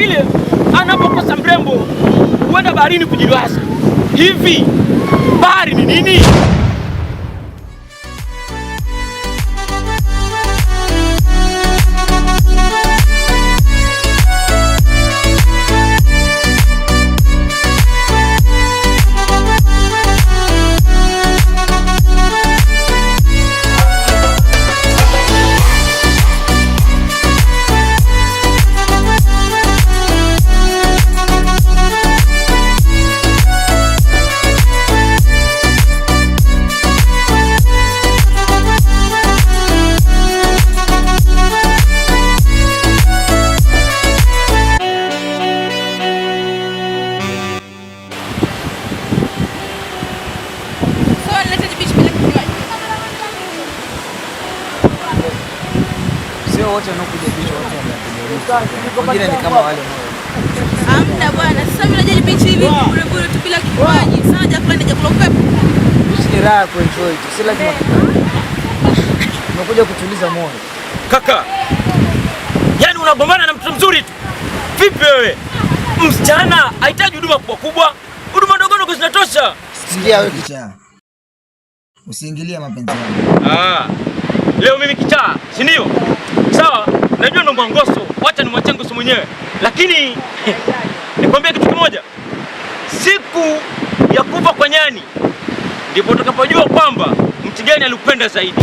vile anapokosa mrembo huenda baharini kujiliwaza. Hivi bahari ni nini? Wote wanakuja bichi wote wanakuja. Wengine ni kama wale wao. Amna bwana, sasa mimi naje bichi hivi bure tu bila kinywaji. Sasa chakula ni chakula upepo. Si raha kuenjoy tu. Si lazima unakuja kutuliza moyo. Kaka, yaani unagombana na mtu mzuri tu. Vipi wewe? Msichana hahitaji huduma kubwa. Huduma ndogo ndogo zinatosha. Sikia wewe kichaa. Usiingilie mapenzi yangu. Leo mimi kichaa, si ndio? Sawa, najua ndo mwangoso, wacha ni mwachangu si mwenyewe. Lakini nikwambia kitu kimoja. Siku ya kufa kwa nyani ndipo utakapojua kwamba mtu gani alikupenda zaidi.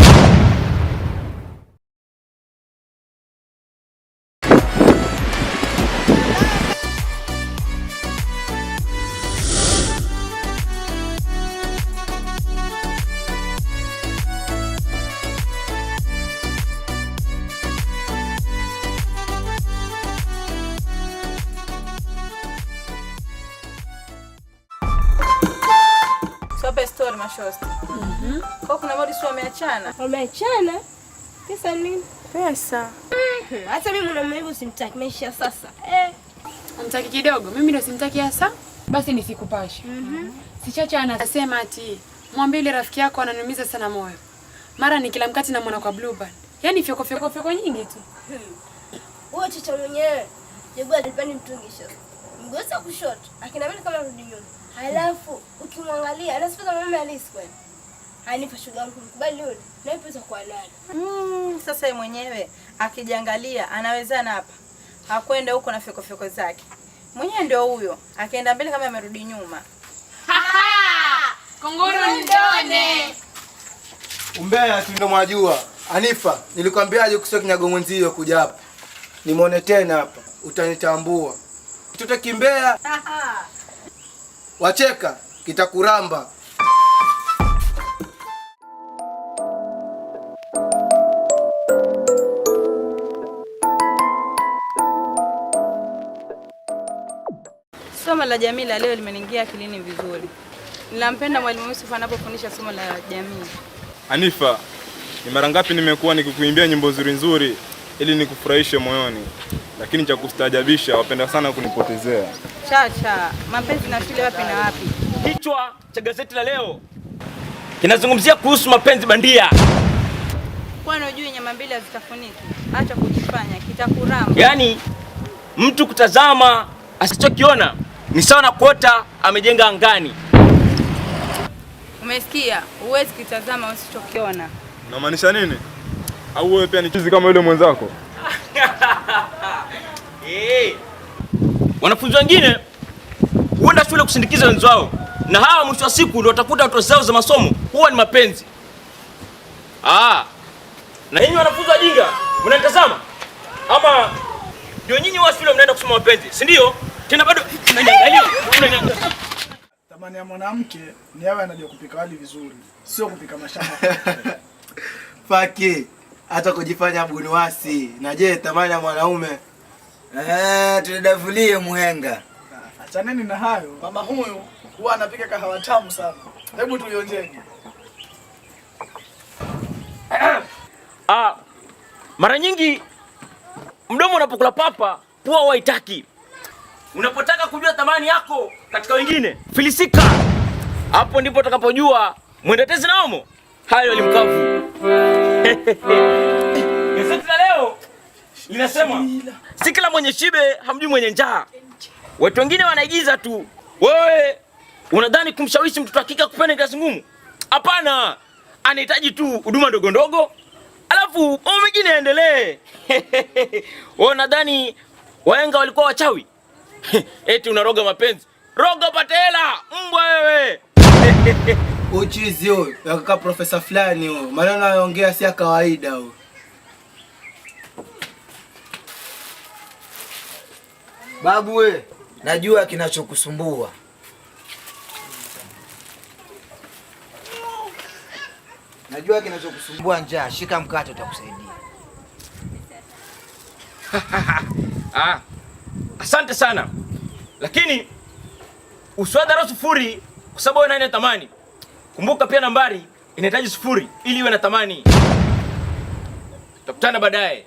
Sope story mashosti. Kwa kuna modi sio wameachana. Wameachana? Pesa nini? Pesa. Hata mimi mwanamume hivyo simtaki maisha sasa. Umtaki kidogo, mimi ndo simtaki hasa. Basi nisikupashe. Sichacha anasema ati mwambie ile rafiki yako ananumiza sana moyo. Mara ni kila mkati na mwana kwa Blue Band. Yaani fyoko nyingi tu. Wewe chicha mwenyewe. Jebwa alipani mtungisho. Mgosa kushoto. Akina mimi kama rudi nyuma. Halafu ukimwangalia anasifiza mama Alice kweli. Hanipa shuga yangu mkubali yule. Na ipo kwa nani? Sasa yeye mwenyewe akijiangalia anawezana hapa. Hakwenda huko na fyoko zake. Mwenyewe ndio huyo. Akaenda mbele kama amerudi nyuma. Kongoro ndone. Umbea tu ndo mwajua. Anifa, nilikwambiaje kusio kinyago mwenzio kuja hapa. Nimuone tena hapa, utanitambua. Kitoto kimbea. Wacheka, kitakuramba. Somo la jamii la leo limeniingia akilini vizuri. Ninampenda mwalimu Yusuf anapofundisha somo la jamii. Anifa, ni mara ngapi nimekuwa nikikuimbia nyimbo nzuri ili nikufurahishe moyoni. Lakini cha kustaajabisha wapenda sana kunipotezea. Chacha, mapenzi na shule wapi na wapi? Kichwa cha gazeti la leo kinazungumzia kuhusu mapenzi bandia. Kwani unajua nyama mbili hazitafuniki? Acha kujifanya, kitakuramba. Yaani mtu kutazama asichokiona ni sawa na kuota amejenga angani. Umesikia? Huwezi kitazama usichokiona. Unamaanisha nini? Au wewe pia ni chizi kama yule mwenzako? Wanafunzi wengine huenda shule kusindikiza wenzao, na hawa mwisho wa siku ndio watakuta ndoto zao za masomo huwa ni mapenzi. Na nyinyi wanafunzi wajinga, mnanitazama? Ama ndio nyinyi wa shule mnaenda kusoma mapenzi, si ndio? Tena bado tunaniangalia. Tamani ya mwanamke ni awe anajua kupika wali vizuri, sio kupika mashamba. Faki, hata kujifanya bunuasi. Na je, tamani ya mwanaume? Tulidavulie muhenga. Achaneni na hayo. Mama huyu huwa anapika kahawa tamu sana. Hebu tuionjeni. Mara nyingi mdomo unapokula papa, pua haitaki. Unapotaka kujua thamani yako katika wengine, filisika. Hapo ndipo utakapojua mwendatezi na omo. Hayo alimkavu. Gazeti la leo linasema Si kila mwenye shibe hamjui mwenye njaa. Watu wengine wanaigiza tu. Wewe unadhani kumshawishi mtoto wa kike kupenda kazi ngumu? Hapana. Anahitaji tu huduma ndogo ndogo. Alafu mambo mengine yaendelee. Wewe unadhani wahenga walikuwa wachawi? Eti unaroga mapenzi. Roga pate hela, mbwa wewe. Uchizi huyo, yakaka profesa fulani huyo. Maneno anaongea si ya kawaida huyo. Babu we, najua kinachokusumbua. Najua kinachokusumbua njaa, shika mkate utakusaidia. Asante sana. Lakini usiwadharau sufuri kwa sababu wewe nani thamani. Kumbuka pia nambari inahitaji sufuri ili iwe na thamani. Tutakutana baadaye.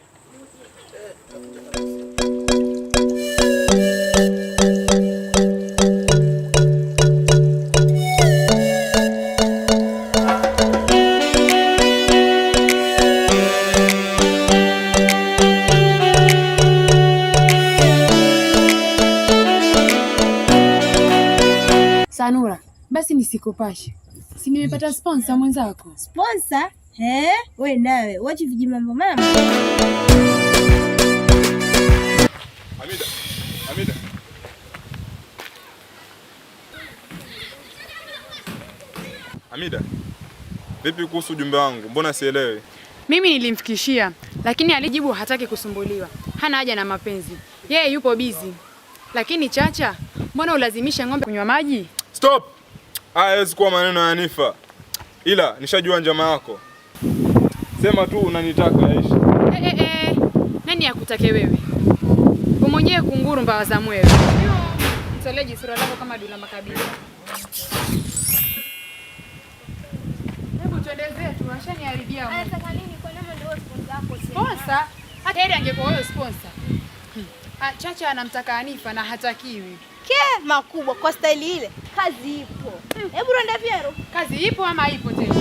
Sanura, basi nisikupashe. Si nimepata sponsor mwenzako. Sponsor? Wewe nawe, wacha vijimambo mama. Hamida. Hamida. Vipi kuhusu ujumbe wangu? Mbona sielewi? Mimi nilimfikishia, lakini alijibu hataki kusumbuliwa. Hana haja na mapenzi. Yeye yupo busy. Lakini Chacha, mbona ulazimisha ng'ombe kunywa maji? Stop! Haiwezi kuwa maneno ya Hanifa. Ila nishajua njama yako. Sema tu unanitaka Aisha. Nani akutake wewe? Wewe mwenyewe kunguru mbawa za mwewe. Mtoleji sura lako kama Dula Makabila. Hebu tuende zetu, ashaniharibia. Anataka nini kwa nini ndio sponsor wako? Sponsor? Hata yeye angekuwa wewe sponsor. Chacha anamtaka Hanifa na hatakiwi. Makubwa kwa staili ile. Kazi ipo. Hebu ronda Piero. Kazi ipo ama haipo tena?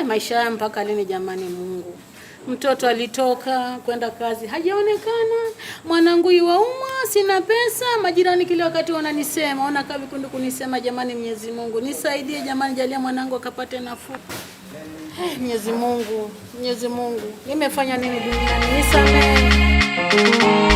Maisha haya mpaka lini jamani Mungu? Mtoto alitoka kwenda kazi hajaonekana. Mwanangu yuaumwa, sina pesa. Majirani kila wakati wananisema, wanakaa vikundi kunisema. Jamani Mwenyezi Mungu, nisaidie jamani, jalia mwanangu akapate nafuu. Mwenyezi Mungu, nimefanya nini duniani? Nisamehe.